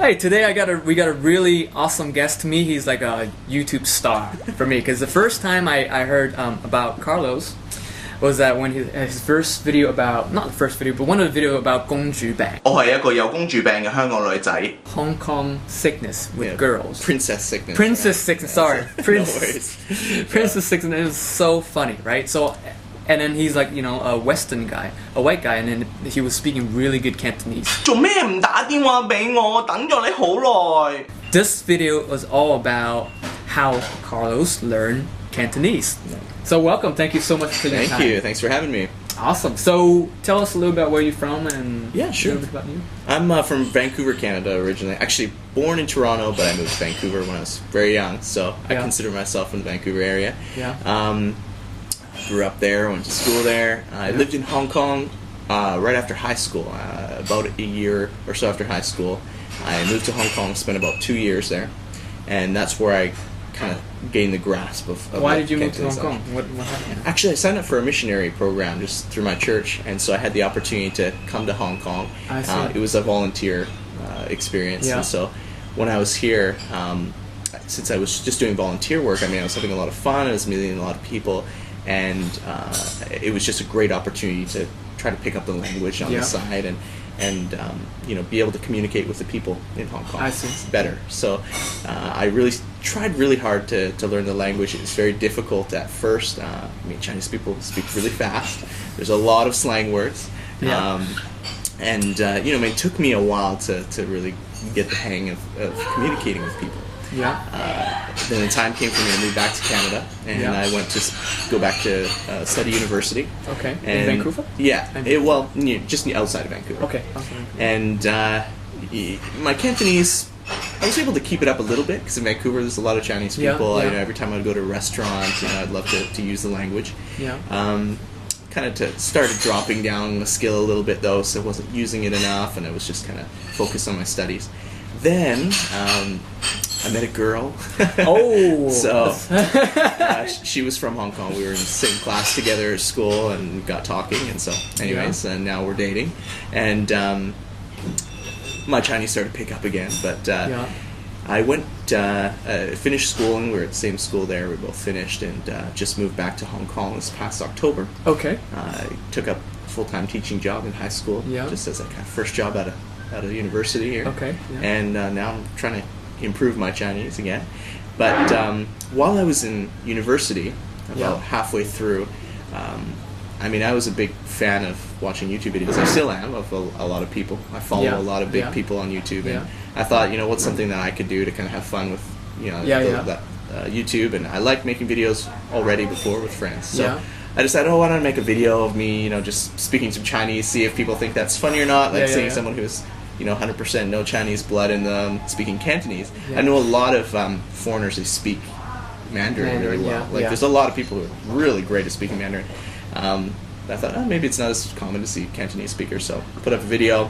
Hey, today we got a really awesome guest to me. He's like a YouTube star for me because the first time I heard about Carlos was that when his first video about, not the first video, but one of the video about Gung Jyuh Behng. 我係一個有公主病嘅香港女仔。 Hong Kong sickness with girls. Princess sickness. Princess sickness, sorry. No Princess sickness, it was so funny, right? So, and then he's like, a Western guy, a white guy, and then he was speaking really good Cantonese. 做咩唔打電話俾我？等咗你好耐。 This video was all about how Carlos learned Cantonese. So welcome, thank you so much for your time. Thank you, thanks for having me. Awesome. So tell us a little about where you're from and Yeah, sure. a little bit about you. I'm from Vancouver, Canada originally. Actually born in Toronto, but I moved to Vancouver when I was very young, so I consider myself from the Vancouver area. Yeah. Grew up there, went to school there. I lived in Hong Kong right after high school. About a year or so after high school, I moved to Hong Kong, spent about 2 years there, and that's where I kind of gained the grasp of Why did you move to Hong Kong? What happened? Actually, I signed up for a missionary program just through my church, and so I had the opportunity to come to Hong Kong. I see. It was a volunteer experience, and so when I was here, since I was just doing volunteer work, I was having a lot of fun, I was meeting a lot of people, and it was just a great opportunity to try to pick up the language on the side and be able to communicate with the people in Hong Kong better. So I really tried really hard to learn the language. It's very difficult at first. Chinese people speak really fast. There's a lot of slang words. It took me a while to really get the hang of communicating with people. Then the time came for me to move back to Canada, and I went to go back to study university. Okay. And, in Vancouver? Yeah. Just outside of Vancouver. Okay. And my Cantonese, I was able to keep it up a little bit because in Vancouver there's a lot of Chinese people. Every time I'd go to a restaurant, I'd love to use the language. Kind of started dropping down the skill a little bit though, so I wasn't using it enough, and I was just kind of focused on my studies. Then I met a girl. Oh! So she was from Hong Kong. We were in the same class together at school and got talking, and so anyways, and now we're dating. And my Chinese started to pick up again, but I went, finished school, and we were at the same school there. We both finished, and just moved back to Hong Kong this past October. Okay. I took up a full-time teaching job in high school, just as a kind of first job out of university here. Okay. And now I'm trying to improve my Chinese again. But while I was in university, about halfway through, I was a big fan of watching YouTube videos. I still am, of a lot of people. I follow a lot of big people on YouTube, and I thought, what's something that I could do to kind of have fun with, that YouTube, and I liked making videos already before with friends. So I decided, why don't I make a video of me, just speaking some Chinese, see if people think that's funny or not, like seeing someone who's 100% no Chinese blood in them speaking Cantonese. I know a lot of foreigners, they speak Mandarin very well. There's a lot of people who are really great at speaking Mandarin. I thought, maybe it's not as common to see Cantonese speakers, so put up a video,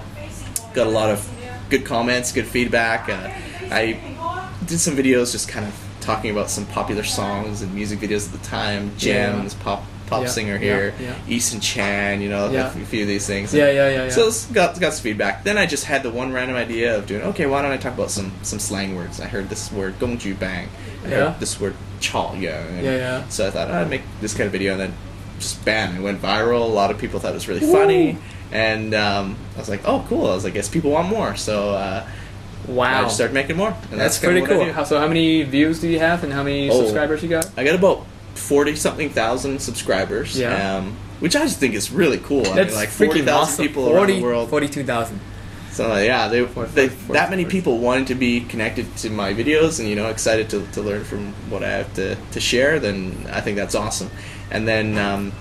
got a lot of good comments, good feedback. I did some videos just kind of talking about some popular songs and music videos at the time, Gems, pop singer here, Eason Chan, a few of these things. So got some feedback. Then I just had the one random idea of doing, why don't I talk about some slang words? I heard this word Gung Jyuh Behng. I heard this word Chao. So I thought I'd make this kind of video, and then just bam, it went viral. A lot of people thought it was really funny, and I was like, oh cool. I was like, I guess people want more. So I just started making more. And that's pretty cool. So how many views do you have, and how many subscribers you got? I got about 40-something thousand subscribers, which I just think is really cool. That's like 40,000 people around the world. 42,000. So that many people wanted to be connected to my videos and excited to learn from what I have to share. Then I think that's awesome. And then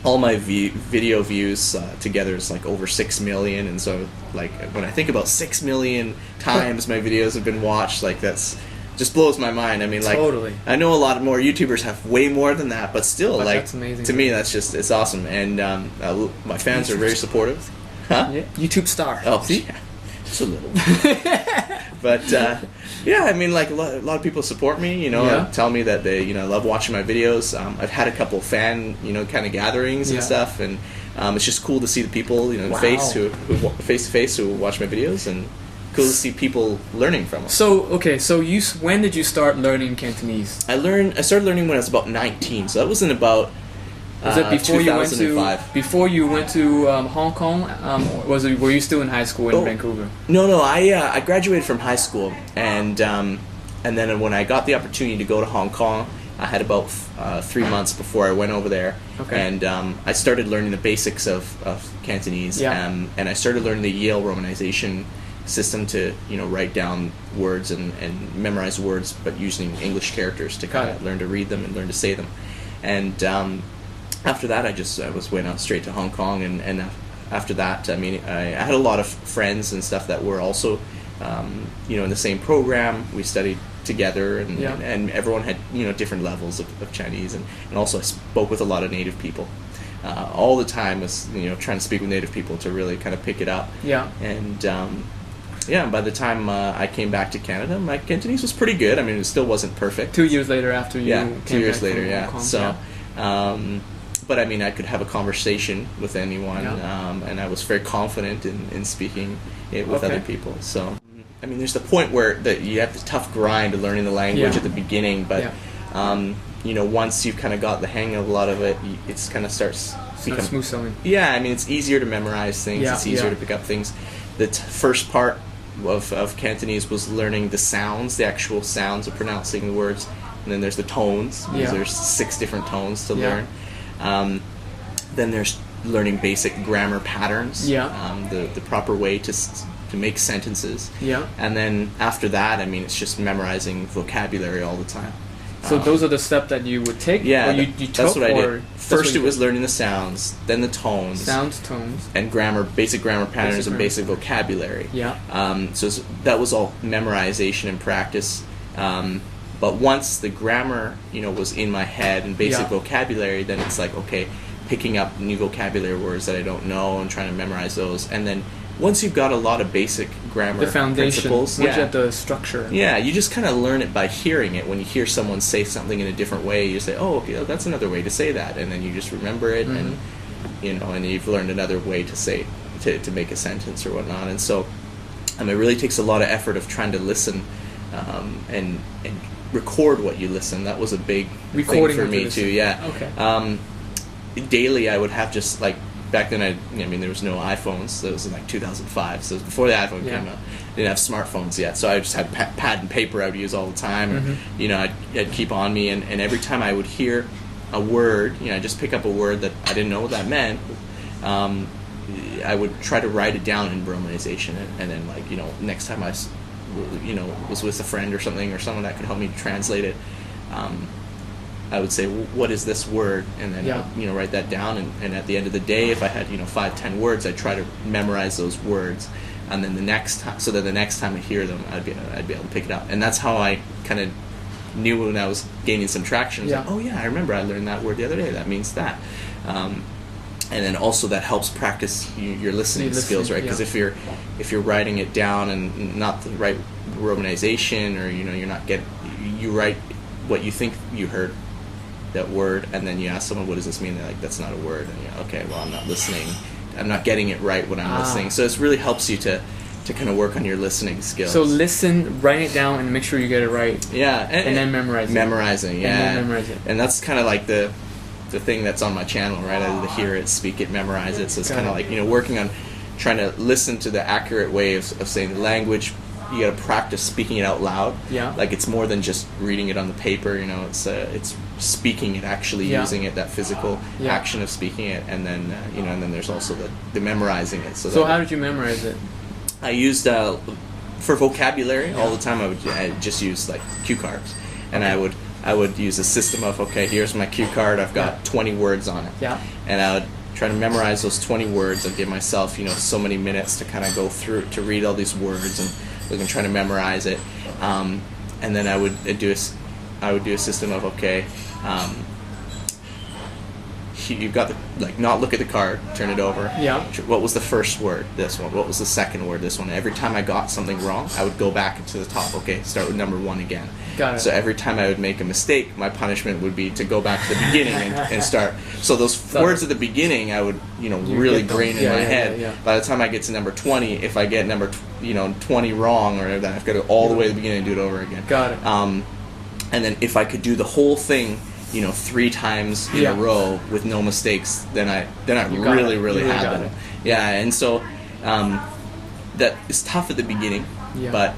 all my video views together is like over 6 million. And so when I think about 6 million times my videos have been watched, that's just blows my mind. Totally. I know a lot more YouTubers have way more than that, but still, that's amazing. To me, that's just, it's awesome. And my fans are very supportive. Huh? Yeah. YouTube star. Oh, see? Yeah. Just a little. But a lot of people support me. Tell me that they love watching my videos. I've had a couple fan kind of gatherings and stuff, and it's just cool to see the people face to face who watch my videos, and cool to see people learning from them. So okay, so when did you start learning Cantonese? I started learning when I was about 19, so that was in about Was it before 2005. you went to Hong Kong? Were you still in high school in Vancouver? No. I graduated from high school, and then when I got the opportunity to go to Hong Kong, I had about 3 months before I went over there, and I started learning the basics of Cantonese, and I started learning the Yale romanization system to write down words and memorize words, but using English characters to kind of learn to read them and learn to say them, and after that I went out straight to Hong Kong, and after that I had a lot of friends and stuff that were also in the same program. We studied together, and everyone had different levels of Chinese, and also I spoke with a lot of native people. All the time was trying to speak with native people to really kind of pick it up. And by the time I came back to Canada, my Cantonese was pretty good. I mean, it still wasn't perfect. 2 years later after you came 2 years back later, from Hong Kong. So but I mean, I could have a conversation with anyone, and I was very confident in speaking it with other people. So I mean, there's the point where you have the tough grind of learning the language at the beginning, but once you've kind of got the hang of a lot of it, it's kind of starts becoming smooth sailing. Yeah, I mean, it's easier to memorize things. It's easier to pick up things. The first part of Cantonese was learning the sounds, the actual sounds of pronouncing the words, and then there's the tones. There's 6 different tones to learn. Then there's learning basic grammar patterns, the proper way to make sentences. And then after that, I mean, it's just memorizing vocabulary all the time. So those are the steps that you would take? Yeah, or you took, that's what I or did. First it was learning the sounds, then the tones. Sounds, tones. And basic grammar patterns and basic vocabulary. So that was all memorization and practice. But once the grammar, was in my head and basic vocabulary, then it's like, okay, picking up new vocabulary words that I don't know and trying to memorize those. And then once you've got a lot of basic grammar the foundation, principles, once you have the structure. Yeah, you just kind of learn it by hearing it. When you hear someone say something in a different way, you say, oh, okay, that's another way to say that. And then you just remember it, and and you've learned another way to say, to make a sentence or whatnot. And so it really takes a lot of effort of trying to listen and record what you listen. That was a big thing for me too. Daily I would have just like, back then there was no iPhones. So it was in like 2005, so it was before the iPhone came out. Didn't have smartphones yet, so I just had pad and paper I would use all the time. I'd keep on me, and every time I would hear a word, I'd just pick up a word that I didn't know what that meant. I would try to write it down in romanization, and then next time I was with a friend or something, or someone that could help me translate it, I would say, what is this word? And then write that down, and at the end of the day, if I had 5-10 words, I'd try to memorize those words, and then the next time I hear them, I'd be able to pick it up. And that's how I kind of knew when I was gaining some traction. I was like, oh yeah, I remember I learned that word the other day. That means that. And then also that helps practice your listening skills, right? Because if you're writing it down and not the right romanization, or you write what you think you heard, that word, and then you ask someone, what does this mean? They're like, that's not a word. And you're okay, well, I'm not listening. I'm not getting it right when I'm listening. So it really helps you to kind of work on your listening skills. So listen, write it down, and make sure you get it right. Yeah. And then memorize it. Memorizing, yeah. And then memorize it. And that's kind of like the thing that's on my channel, right? I hear it, speak it, memorize it. So it's kind of like, working on trying to listen to the accurate way of saying the language. You got to practice speaking it out loud. Like, it's more than just reading it on the paper. It's speaking it, actually using it, that physical action of speaking it, and then and then there's also the memorizing it. So how did you memorize it? I used for vocabulary all the time. I just use like cue cards, and I would use a system of, okay, here's my cue card. I've got 20 words on it, and I would try to memorize those 20 words and give myself so many minutes to kind of go through to read all these words and try to memorize it, and then I would do a system of, okay, you've got the, like, not look at the card, turn it over. Yeah. What was the first word? This one. What was the second word? This one. Every time I got something wrong, I would go back to the top. Okay, start with number 1 again. Got it. So every time I would make a mistake, my punishment would be to go back to the beginning and start. So those words at the beginning, I would, really brain in my head. Yeah. By the time I get to number 20, if I get number 20 wrong or that, I've got to go all the way to the beginning and do it over again. Got it. And then if I could do the whole thing, 3 times in a row with no mistakes, then I really had it. Yeah, and so that is tough at the beginning, but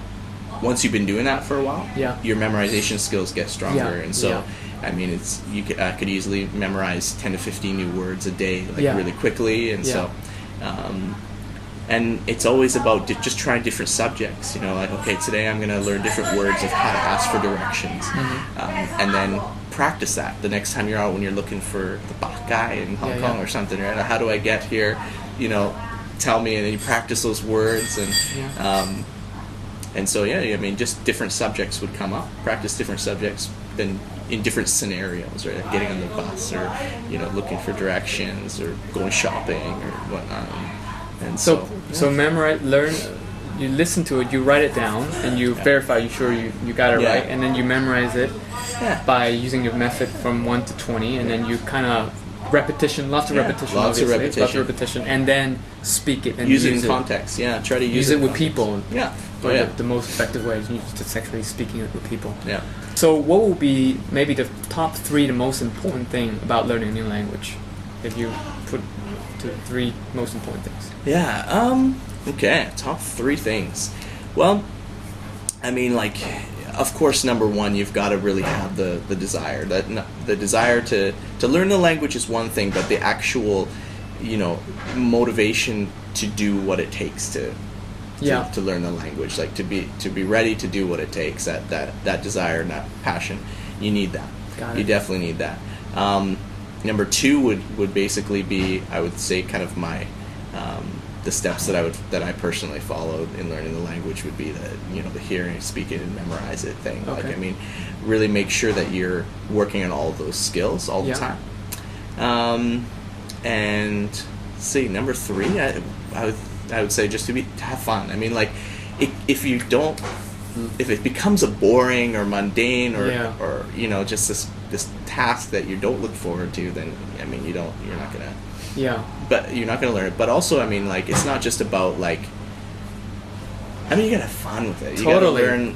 once you've been doing that for a while, your memorization skills get stronger, and so I mean, I could easily memorize 10 to 15 new words a day, really quickly, and so. And it's always about just trying different subjects. Like, okay, today I'm going to learn different words of how to ask for directions, and then practice that the next time you're out when you're looking for the Bach guy in Hong Kong or something. Right? How do I get here? Tell me, and then you practice those words, and so I mean, just different subjects would come up. Practice different subjects, then in different scenarios, right? Like getting on the bus, or looking for directions, or going shopping, or whatnot. And so memorize, learn. You listen to it, you write it down, and you verify you got it right, and then you memorize it by using your method from 1 to 20, and then you kind of lots of repetition, and then speak it and use it in context. Try to use it with people. The most effective way is just actually speaking it with people. So what would be maybe the top 3 the most important thing about learning a new language, if you put the 3 most important things? Okay, top 3 things. Well, I mean, like, of course, number 1, you've got to really have the desire. The desire to learn the language is one thing, but the actual, motivation to do what it takes to learn the language, like to be ready to do what it takes. That desire and that passion, you need that. You definitely need that. Number 2 would basically be, I would say, kind of my the steps that I personally followed in learning the language would be the hearing, speak it, and memorize it thing. Okay. Like, I mean, really make sure that you're working on all of those skills all the time. And see, number 3, I would say just to have fun. I mean, like, if it becomes a boring or mundane or just this task that you don't look forward to, then I mean you're not gonna but you're not gonna learn it. But also, I mean, like, it's not just about, like, I mean, you gotta have fun with it. You gotta learn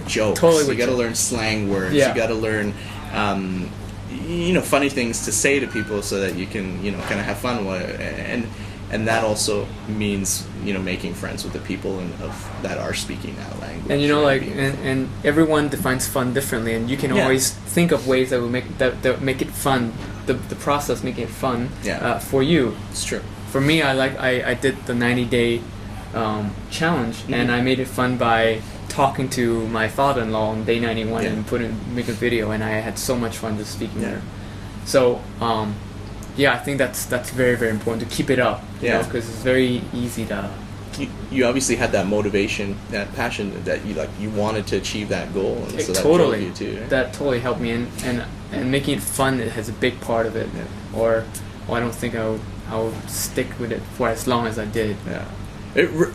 jokes. You gotta learn slang words. You gotta learn funny things to say to people so that you can kind of have fun with it. And that also means making friends with the people that are speaking that language. And and everyone defines fun differently, and you can always think of ways that will make it fun. The process making it fun for you. It's true. For me, I did the 90-day challenge, and I made it fun by talking to my father-in-law on day 91 and make a video, and I had so much fun just speaking there. So. I think that's very, very important to keep it up. Because it's very easy to. You obviously had that motivation, that passion that you wanted to achieve that goal, and so that totally drove you too. Right? That totally helped me, and making it fun, it has a big part of it. Or I don't think I would stick with it for as long as I did.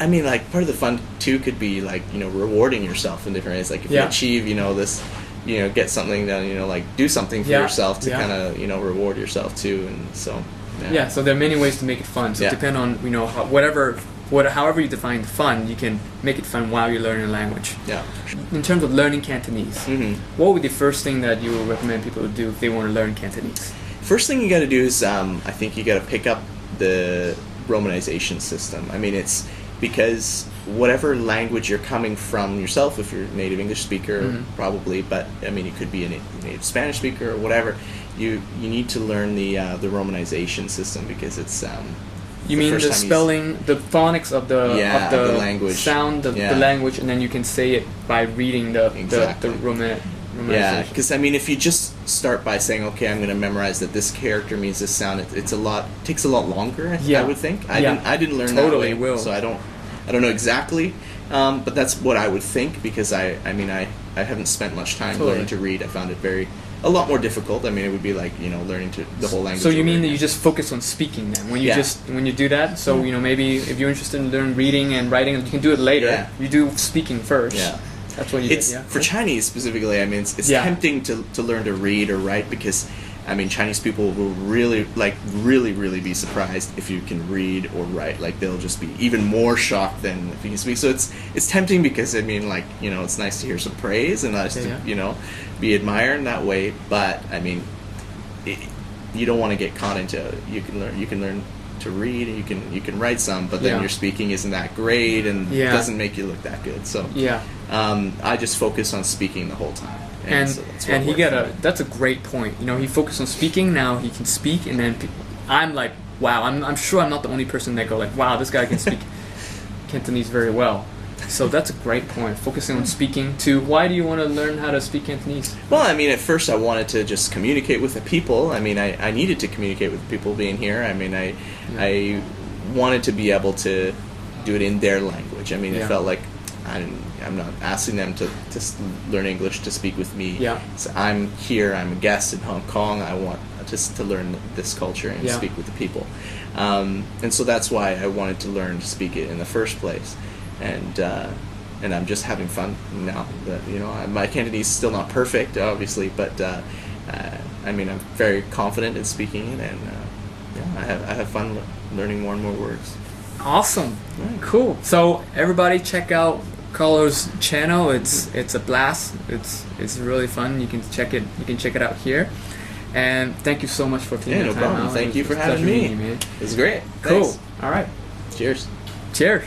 I mean, like, part of the fun too could be, like, rewarding yourself in different ways. Like, if you achieve this. Get something that, like, do something for yourself to kind of, reward yourself too, and so. So there are many ways to make it fun. So it depends on, however you define fun, you can make it fun while you're learning a language. In terms of learning Cantonese, what would be the first thing that you would recommend people to do if they want to learn Cantonese? First thing you got to do is, I think you got to pick up the romanization system. I mean, it's because whatever language you're coming from yourself, if you're a native English speaker, probably, but I mean, it could be a native Spanish speaker or whatever, you need to learn the romanization system, because it's you mean the spelling, the phonics of the language, sound of the language, and then you can say it by reading the romanization. Because I mean, if you just start by saying, okay, I'm going to memorize that this character means this sound, it takes a lot longer. I would think. I didn't learn that way, so I don't know exactly, but that's what I would think, because I haven't spent much time learning to read. I found it very a lot more difficult. I mean, it would be like, you know, learning the whole language. So you over mean that again. you just focus on speaking then when you Yeah. when you do that? So you know, maybe if you're interested in learning reading and writing, you can do it later. Yeah. You do speaking first. Yeah. That's what you It's did. Yeah. for Chinese specifically. I mean, it's Yeah. tempting to learn to read or write because, I mean, Chinese people will really be surprised if you can read or write. Like, they'll just be even more shocked than if you can speak. So it's tempting because, I mean, like, you know, it's nice to hear some praise and nice to, you know, be admired in that way. But I mean, you don't want to get caught into you can learn to read and you can write some, but then your speaking isn't that great and doesn't make you look that good. So I just focus on speaking the whole time. And so that's a great point. You know, he focused on speaking. Now he can speak, and then I'm like, wow. I'm sure I'm not the only person that go like, wow, this guy can speak Cantonese very well. So that's a great point. Focusing on speaking too. Why do you want to learn how to speak Cantonese? Well, I mean, at first I wanted to just communicate with the people. I mean, I needed to communicate with the people being here. I mean, I wanted to be able to do it in their language. I mean, it felt like I'm not asking them to learn English to speak with me. Yeah. So I'm here, I'm a guest in Hong Kong, I want just to learn this culture and speak with the people. And so that's why I wanted to learn to speak it in the first place. And I'm just having fun now. That, you know, my Cantonese is still not perfect, obviously, but I mean, I'm very confident in speaking it, and I have fun learning more and more words. Awesome. Right. Cool. So everybody check out Carlos' channel. It's a blast. It's really fun. You can check it out here. And thank you so much for taking the time no problem. out. Thank you for having me. It was great. Cool. Thanks. All right. Cheers. Cheers.